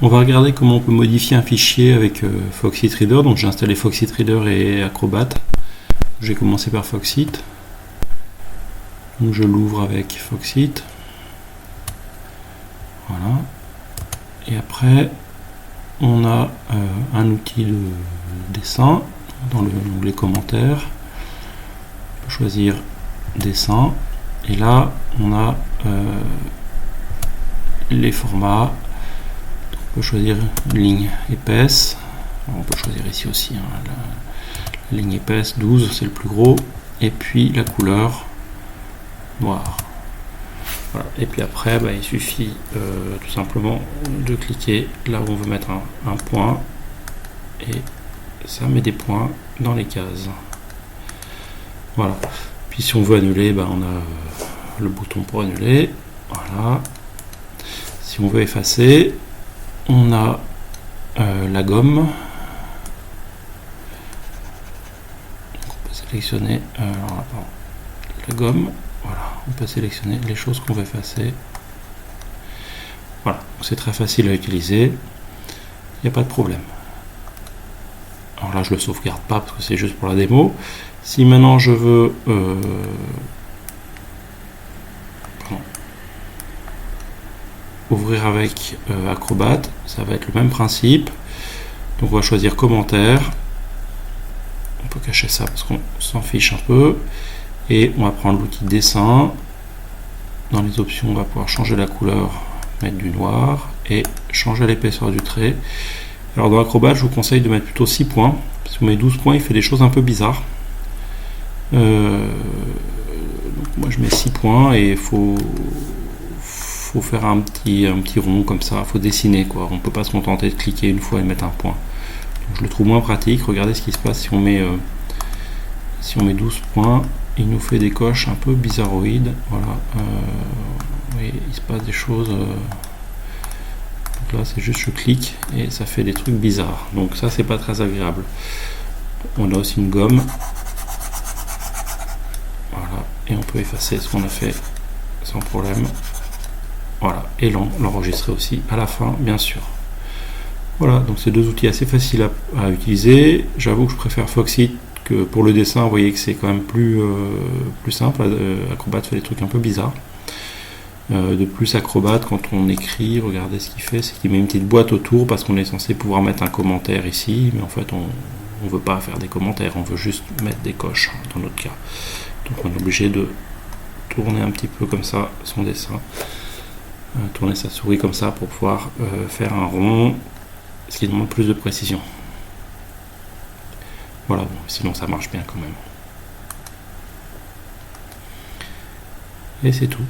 On va regarder comment on peut modifier un fichier avec Foxit Reader. Donc j'ai installé Foxit Reader et Acrobat. J'ai commencé par Foxit. Donc je l'ouvre avec Foxit. Voilà. Et après, on a un outil de dessin dans l'onglet commentaires. On peut choisir dessin. Et là, on a les formats. On peut choisir une ligne épaisse. On peut choisir ici aussi la ligne épaisse, 12, c'est le plus gros. Et puis la couleur noire. Voilà. Et puis après, il suffit tout simplement de cliquer là où on veut mettre un point. Et ça met des points dans les cases. Voilà. Puis si on veut annuler, on a le bouton pour annuler. Voilà. Si on veut effacer, on a la gomme. Donc on peut sélectionner la gomme. Voilà, on peut sélectionner les choses qu'on veut effacer. Voilà, c'est très facile à utiliser. Il n'y a pas de problème. Alors là, je le sauvegarde pas parce que c'est juste pour la démo. Si maintenant je veux ouvrir avec Acrobat, ça va être le même principe. Donc on va choisir commentaire. On peut cacher ça parce qu'on s'en fiche un peu. Et on va prendre l'outil dessin. Dans les options, on va pouvoir changer la couleur, mettre du noir et changer l'épaisseur du trait. Alors dans Acrobat, je vous conseille de mettre plutôt 6 points. Si vous mettez 12 points, il fait des choses un peu bizarres. Donc moi je mets 6 points et il faut faire un petit rond comme ça, il faut dessiner quoi. On ne peut pas se contenter de cliquer une fois et mettre un point. Donc je le trouve moins pratique. Regardez ce qui se passe si on met 12 points, il nous fait des coches un peu bizarroïdes. Voilà, oui, il se passe des choses. Donc là c'est juste je clique et ça fait des trucs bizarres. Donc ça c'est pas très agréable. On a aussi une gomme. Voilà, et on peut effacer ce qu'on a fait sans problème. Voilà, et l'enregistrer aussi à la fin, bien sûr. Voilà, donc c'est deux outils assez faciles à utiliser. J'avoue que je préfère Foxit que pour le dessin. Vous voyez que c'est quand même plus simple. Acrobat fait des trucs un peu bizarres. De plus, Acrobat, quand on écrit, regardez ce qu'il fait, c'est qu'il met une petite boîte autour parce qu'on est censé pouvoir mettre un commentaire ici, mais en fait on ne veut pas faire des commentaires, on veut juste mettre des coches dans notre cas. Donc on est obligé de tourner un petit peu comme ça son dessin. Tourner sa souris comme ça pour pouvoir faire un rond, ce qui demande plus de précision. Voilà, bon, sinon ça marche bien quand même. Et c'est tout.